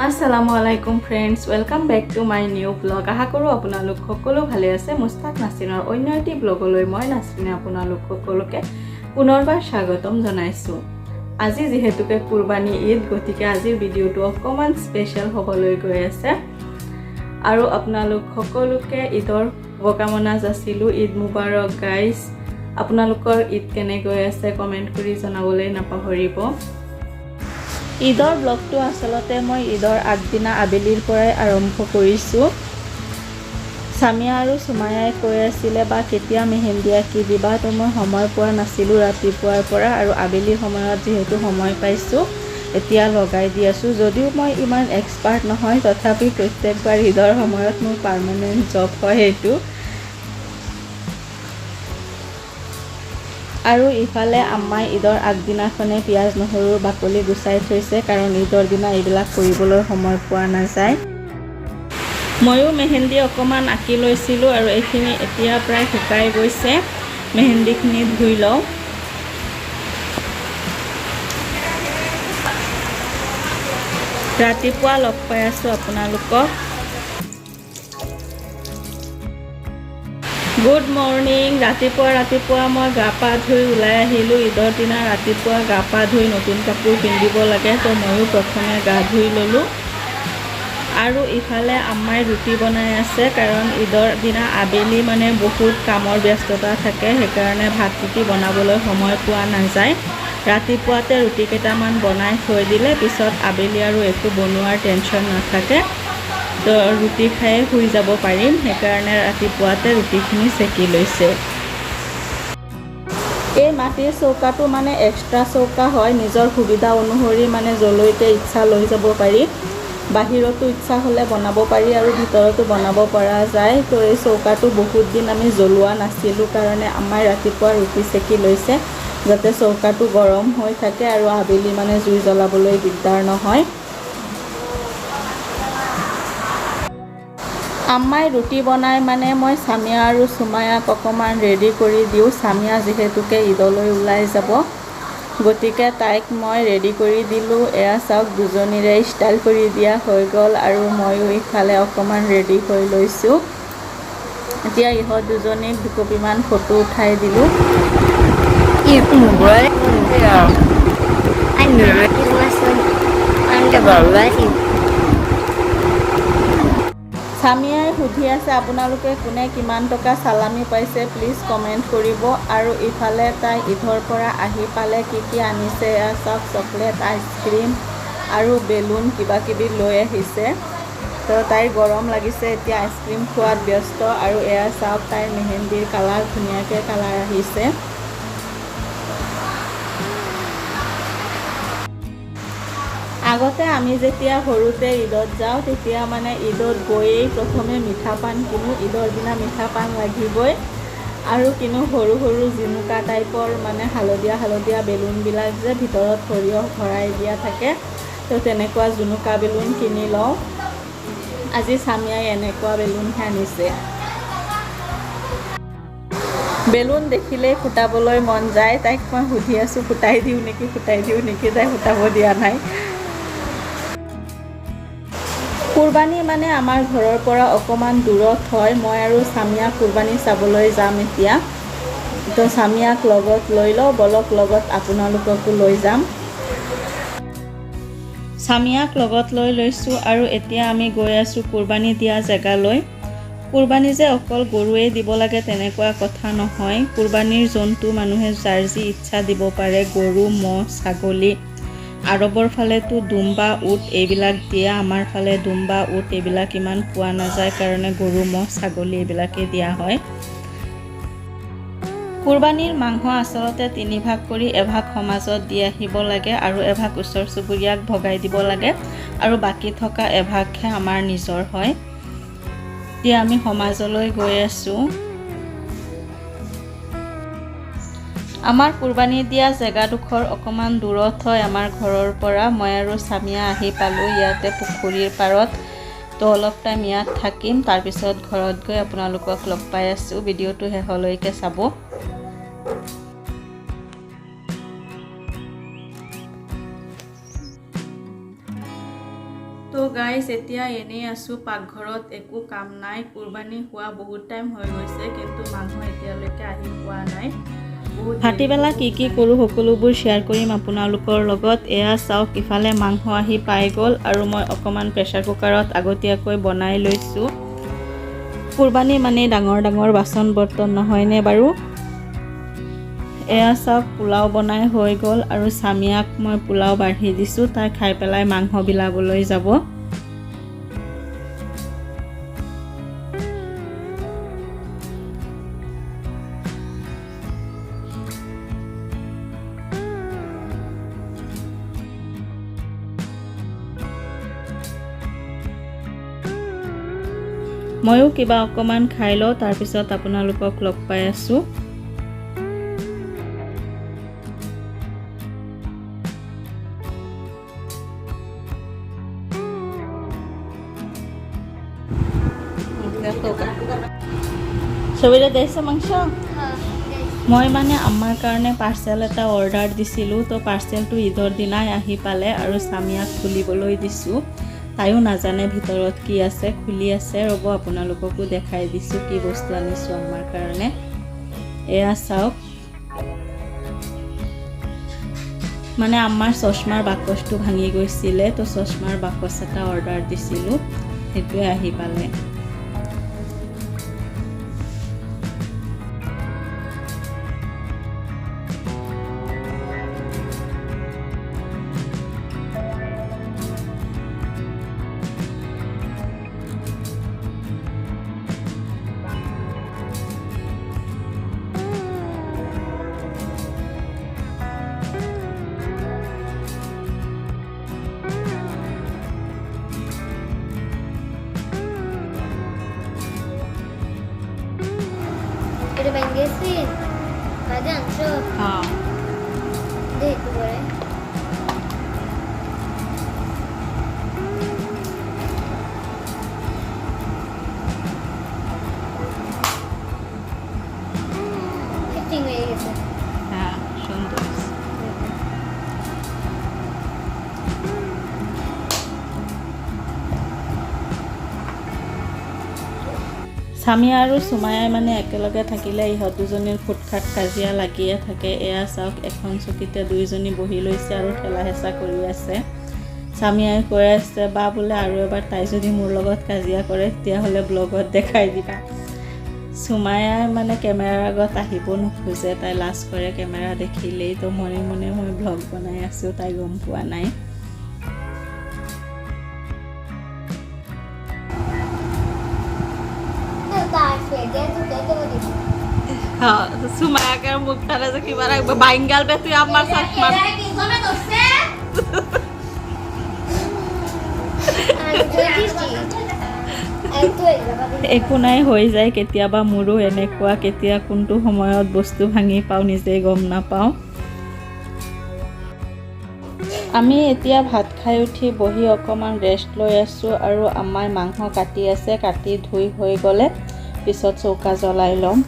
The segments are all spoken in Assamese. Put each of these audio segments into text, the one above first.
Assalamualaikum friends, welcome back to my new vlog. আশা কৰো আপোনালোক সকলো ভালে আছে। মুস্তাক নাছিনৰ অন্য এটি ব্লগলৈ মই নাছিনে আপোনালোক সকলোকে পুনৰবাৰ স্বাগতম জনাইছো। আজি যেহেতুকে কুৰবানী ঈদ গতিকে আজিৰ ভিডিওটো অকমান স্পেশাল হ'বলৈ গৈ আছে আৰু আপোনালোক সকলোকে ঈদৰ শুভকামনা যাচিলো। ঈদ মুবাৰক গাইস। আপোনালোকৰ ঈদ কেনে গৈ আছে কমেন্ট কৰি জনাবলৈ নাপাহৰিব। ঈদৰ ব্লগটো আসলতে মই ঈদৰ আগদিনা আবেলিৰ পৰাই আৰম্ভ কৰিছো। সামিয়া আৰু সুমায়াই কৈ আছিলে বা কেতিয়া মেহেন্দি আঁকি দিবা, তো মই সময় পোৱা নাছিলো ৰাতিপুৱাৰ পৰা আৰু আবেলিৰ সময়ত যেহেতু সময় পাইছো এতিয়া লগাই দি আছো। যদিও মই ইমান এক্সপাৰ্ট নহয় তথাপি প্ৰত্যেকবাৰ ঈদৰ সময়ত মোৰ পাৰ্মানেন্ট জব হয় এইটো। আৰু ইফালে আম্মাই ঈদৰ আগদিনাখনে পিয়াজ নহৰুৰ বাকলি গুচাই থৈছে, কাৰণ ঈদৰ দিনা এইবিলাক কৰিবলৈ সময় পোৱা নাযায়। ময়ো মেহেন্দি অকমান আঁকি লৈছিলোঁ আৰু এইখিনি এতিয়া প্ৰায় শুকাই গৈছে। মেহেন্দিখিনি ধুই লওঁ। ৰাতিপুৱা লগ পাই আছোঁ আপোনালোকক। Good morning. ৰাতিপুৱা মই গা পা ধুই ওলাই আহিলোঁ। ঈদৰ দিনা ৰাতিপুৱা গা পা ধুই নতুন কাপোৰ পিন্ধিব লাগে, তো ময়ো প্ৰথমে গা ধুই ল'লোঁ। আৰু ইফালে আম্মাই ৰুটি বনাই আছে, কাৰণ ঈদৰ দিনা আবেলি মানে বহুত কামৰ ব্যস্ততা থাকে, সেইকাৰণে ভাত ৰুটি বনাবলৈ সময় পোৱা নাযায়। ৰাতিপুৱাতে ৰুটি কেইটামান বনাই থৈ দিলে পিছত আবেলি আৰু একো বনোৱাৰ টেনশ্যন নাথাকে, তো ৰুটি খাই শুই যাব পাৰিম। সেইকাৰণে ৰাতিপুৱাতে ৰুটিখিনি চেকি লৈছে। এই মাটিৰ চৌকাটো মানে এক্সট্ৰা চৌকা হয়, নিজৰ সুবিধা অনুসৰি মানে যলৈকে ইচ্ছা লৈ যাব পাৰি। বাহিৰতো ইচ্ছা হ'লে বনাব পাৰি আৰু ভিতৰতো বনাব পৰা যায়। তো এই চৌকাটো বহুত দিন আমি জ্বলোৱা নাছিলোঁ কাৰণে আমাৰ ৰাতিপুৱা ৰুটি চেকি লৈছে, যাতে চৌকাটো গৰম হৈ থাকে আৰু আবেলি মানে জুই জ্বলাবলৈ দিগদাৰ নহয়। আম্মাই ৰুটি বনাই মানে মই সামিয়া আৰু সুমায়াক অকণমান ৰেডি কৰি দিওঁ। সামিয়া যিহেতুকে ঈদলৈ ওলাই যাব, গতিকে তাইক মই ৰেডি কৰি দিলোঁ। এয়া চাওক, দুজনীৰে ষ্টাইল কৰি দিয়া হৈ গ'ল আৰু ময়ো ইফালে অকণমান ৰেডি হৈ লৈছোঁ। এতিয়া ইহঁত দুজনীক দুকপিমান ফটো উঠাই দিলোঁ। সামিয়াই সুধি আছে আপোনালোকে কোনে কিমান টকা চালামি পাইছে, প্লিজ কমেণ্ট কৰিব। আৰু ইফালে তাই ঈদৰ পৰা আহি পালে কি কি আনিছে, এয়া চাওক, চকলেট, আইচক্ৰীম আৰু বেলুন কিবা কিবি লৈ আহিছে। তো তাইৰ গৰম লাগিছে, এতিয়া আইচক্ৰীম খোৱাত ব্যস্ত। আৰু এয়া চাওক, তাইৰ মেহেন্দিৰ কালাৰ ধুনীয়াকৈ কালাৰ আহিছে। আগতে আমি যেতিয়া সৰুতে ঈদত যাওঁ তেতিয়া মানে ঈদত গৈয়েই প্ৰথমে মিঠা পান কিনো। ঈদৰ দিনা মিঠা পান লাগিবই। আৰু কিনো সৰু সৰু জিনুকা টাইপৰ মানে হালধীয়া বেলুনবিলাক যে ভিতৰত সৰিয়হ ভৰাই দিয়া থাকে, তো তেনেকুৱা জুনুকা বেলুন কিনি লওঁ। আজি সামিয়াই এনেকুৱা বেলুনহে আনিছে। বেলুন দেখিলেই ফুটাবলৈ মন যায়। তাইক মই সুধি আছোঁ ফুটাই দিওঁ নেকি, তাই ফুটাব দিয়া নাই। কুৰবানী মানে আমাৰ ঘৰৰ পৰা অকণমান দূৰত হয়। মই আৰু সামিয়া কুৰবানী চাবলৈ যাম এতিয়া। তো সামিয়াক লগত লৈ লওঁ, বলক লগত আপোনালোককো লৈ যাম। সামিয়াক লগত লৈ লৈছোঁ আৰু এতিয়া আমি গৈ আছোঁ কুৰবানী দিয়া জেগালৈ। কুৰবানী যে অকল গৰুৱেই দিব লাগে তেনেকুৱা কথা নহয়। কুৰবানীৰ জন্তু মানুহে যাৰ যি ইচ্ছা দিব পাৰে, গৰু, ম'হ, ছাগলী। আৰবৰ ফালেতো দুম্বা, উট এইবিলাক দিয়ে। আমাৰ ফালে দুম্বা, উট এইবিলাক ইমান পোৱা নাযায় কাৰণে গৰু, ম'হ, ছাগলী এইবিলাকেই দিয়া হয়। কুৰবানীৰ মাংস আচলতে 3 ভাগ কৰি এভাগ সমাজত দি আহিব লাগে আৰু এভাগ ওচৰ চুবুৰীয়াক ভগাই দিব লাগে আৰু বাকী থকা এভাগহে আমাৰ নিজৰ হয়। এতিয়া আমি সমাজলৈ গৈ আছোঁ। আমাৰ কুৰবানী দিয়া জেগাডোখৰ অকণমান দূৰত হয় আমাৰ ঘৰৰ পৰা। মই আৰু সামিয়া আহি পালোঁ ইয়াতে পুখুৰীৰ পাৰত। তো অলপ টাইম ইয়াত থাকিম, তাৰপিছত ঘৰত গৈ আপোনালোকক লগ পাই আছোঁ। ভিডিঅ'টো শেষলৈকে চাব। তো গাইজ এতিয়া এনেই আছোঁ পাকঘৰত, একো কাম নাই। কুৰবানী হোৱা বহুত টাইম হৈ গৈছে, কিন্তু মাংস এতিয়ালৈকে আহি পোৱা নাই। ভাটিবেলা কি কি কৰোঁ সকলোবোৰ শ্বেয়াৰ কৰিম আপোনালোকৰ লগত। এয়া চাওক, ইফালে মাংস আহি পাই গ'ল আৰু মই অকণমান প্ৰেছাৰ কুকাৰত আগতীয়াকৈ বনাই লৈছোঁ। কুৰবানী মানে ডাঙৰ ডাঙৰ বাচন বৰ্তন নহয়নে বাৰু। এয়া চাওক, পোলাও বনাই হৈ গ'ল আৰু স্বামীয়াক মই পোলাও বাঢ়ি দিছোঁ। তাই খাই পেলাই মাংস বিলাবলৈ যাব। ময়ো কিবা অকণমান খাই লওঁ, তাৰপিছত আপোনালোকক লগ পাই আছোঁ। ছবিটা দিছে মাংস। মই মানে আমাৰ কাৰণে পাৰ্চেল এটা অৰ্ডাৰ দিছিলোঁ, তো পাৰ্চেলটো ঈদৰ দিনাই আহি পালে আৰু স্বামীয়াক খুলিবলৈ দিছোঁ। তাইও নাজানে ভিতৰত কি আছে, খুলি আছে। ৰ'ব আপোনালোককো দেখাই দিছোঁ কি বস্তু আনিছোঁ আমাৰ কাৰণে। এয়া চাওক, মানে আমাৰ চশমাৰ বাকচটো ভাঙি গৈছিলে, তো চশমাৰ বাকচ এটা অৰ্ডাৰ দিছিলোঁ, সেইটোৱে আহি পালে। Udah main gesin, kadang so. Deh itu boleh. Kecing aja gitu. Ya, sudah. স্বামী আৰু সুমায়াই মানে একেলগে থাকিলে ইহঁত দুজনীৰ ফুটফাট কাজিয়া লাগিয়ে থাকে। এয়া চাওক, এখন চকীতে দুইজনী বহি লৈছে আৰু ঠেলা হেঁচা কৰি আছে। স্বামীয়াই কৈ আছে, বা বোলে আৰু এবাৰ তাই যদি মোৰ লগত কাজিয়া কৰে তেতিয়াহ'লে ব্লগত দেখাই দিবা। সুমায়াই মানে কেমেৰাৰ আগত আহিব নোখোজে, তাই লাজ কৰে কেমেৰা দেখিলেই। তো মনে মনে মই ব্লগ বনাই আছোঁ, তাই গম পোৱা নাই। সুমায়াকে মুখ ফালে যে কিবা রাখবে বাইঙ্গাল বে তুই আমার চশমা একো নাই, হৈ যায় কেতিয়াবা। মোৰো এনেকুৱা, কেতিয়া কোনটো সময়ত বস্তু ভাঙি পাওঁ নিজেই গম নাপাওঁ। আমি এতিয়া ভাত খাই উঠি বহি অকণমান ৰেষ্ট লৈ আছোঁ আৰু আমাৰ মাংস কাটি আছে। কাটি ধুই হৈ গ'লে পিছত চৌকা জ্বলাই ল'ম।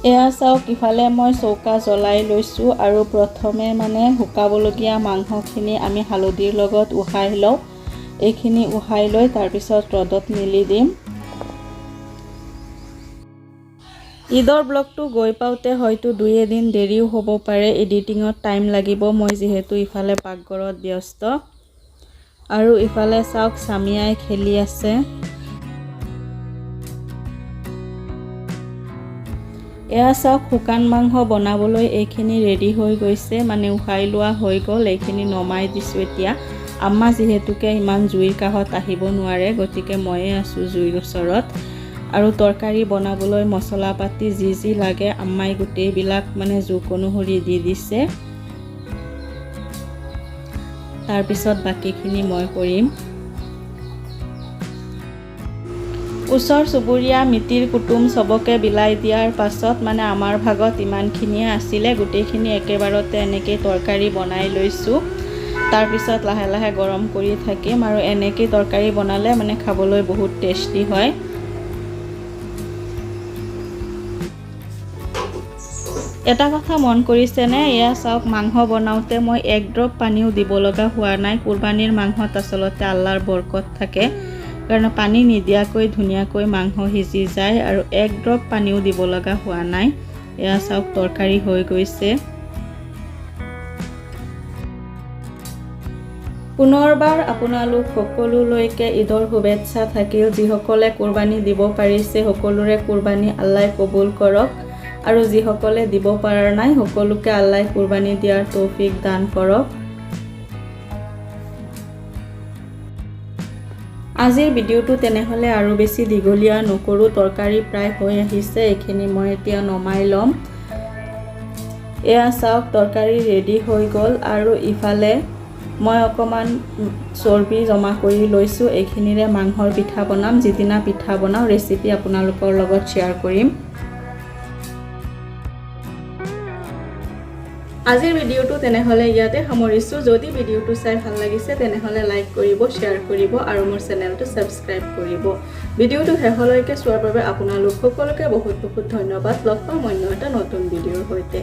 এয়া চাওক, ইফালে মই চৌকা জ্বলাই লৈছোঁ আৰু প্ৰথমে মানে শুকাবলগীয়া মাংসখিনি আমি হালধিৰ লগত উহাই লওঁ। এইখিনি উহাই লৈ তাৰপিছত ৰ'দত মেলি দিম। ঈদৰ ব্লগটো গৈ পাওঁতে হয়তো 2-এদিন দেৰিও হ'ব পাৰে, এডিটিঙত টাইম লাগিব। মই যিহেতু ইফালে পাকঘৰত ব্যস্ত। আৰু ইফালে চাওক, স্বামীয়াই খেলি আছে। এয়া চাওক, শুকান মাংস বনাবলৈ এইখিনি ৰেডি হৈ গৈছে, মানে উহাই লোৱা হৈ গ'ল। এইখিনি নমাই দিছোঁ এতিয়া। আম্মা যিহেতুকে ইমান জুইৰ কাষত আহিব নোৱাৰে, গতিকে ময়ে আছোঁ জুইৰ ওচৰত। আৰু তৰকাৰী বনাবলৈ মছলা পাতি যি যি লাগে আম্মাই গোটেইবিলাক মানে জোখ অনুসৰি দি দিছে। তাৰপিছত বাকীখিনি মই কৰিম। ওচৰ চুবুৰীয়া মিতিৰ কুটুম চবকে বিলাই দিয়াৰ পাছত মানে আমাৰ ভাগত ইমানখিনিয়ে আছিলে। গোটেইখিনি একেবাৰতে এনেকৈ তৰকাৰী বনাই লৈছোঁ। তাৰপিছত লাহে লাহে গৰম কৰি থাকিম আৰু এনেকৈ তৰকাৰী বনালে মানে খাবলৈ বহুত টেষ্টি হয়। এটা কথা মন কৰিছেনে, এয়া চাওক মাংস বনাওঁতে মই এক ড্ৰপ পানীও দিব লগা হোৱা নাই। কুৰবানীৰ মাংসত আচলতে আল্লাহৰ বৰকত থাকে, কাৰণ পানী নিদিয়াকৈ ধুনীয়াকৈ মাংস সিজি যায় আৰু এক ড্ৰপ পানীও দিব লগা হোৱা নাই। এয়া চাওক তৰকাৰী হৈ গৈছে। পুনৰবাৰ আপোনালোক সকলোলৈকে ঈদৰ শুভেচ্ছা থাকিল। যিসকলে কুৰবানী দিব পাৰিছে সকলোৰে কুৰবানী আল্লাহে কবুল কৰক, আৰু যিসকলে দিব পৰা নাই সকলোকে আল্লাহে কুৰবানী দিয়াৰ তৌফিক দান কৰক। আজিৰ ভিডিঅ'টো তেনেহ'লে আৰু বেছি দীঘলীয়া নকৰোঁ। তৰকাৰী প্ৰায় হৈ আহিছে, এইখিনি মই এতিয়া নমাই ল'ম। এয়া চাওক তৰকাৰী ৰেডি হৈ গ'ল, আৰু ইফালে মই অকণমান চৰ্বি জমা কৰি লৈছোঁ। এইখিনিৰে মাংসৰ পিঠা বনাম। যিদিনা পিঠা বনাওঁ ৰেচিপি আপোনালোকৰ লগত শ্বেয়াৰ কৰিম। আজিৰ ভিডিঅ'টো তেনেহ'লে ইয়াতে সামৰিছোঁ। যদি ভিডিঅ'টো চাই ভাল লাগিছে তেনেহ'লে লাইক কৰিব, শ্বেয়াৰ কৰিব আৰু মোৰ চেনেলটো ছাবস্ক্ৰাইব কৰিব। ভিডিঅ'টো শেষলৈকে চোৱাৰ বাবে আপোনালোক সকলোকে বহুত বহুত ধন্যবাদ। লগ পাম অন্য এটা নতুন ভিডিঅ'ৰ সৈতে।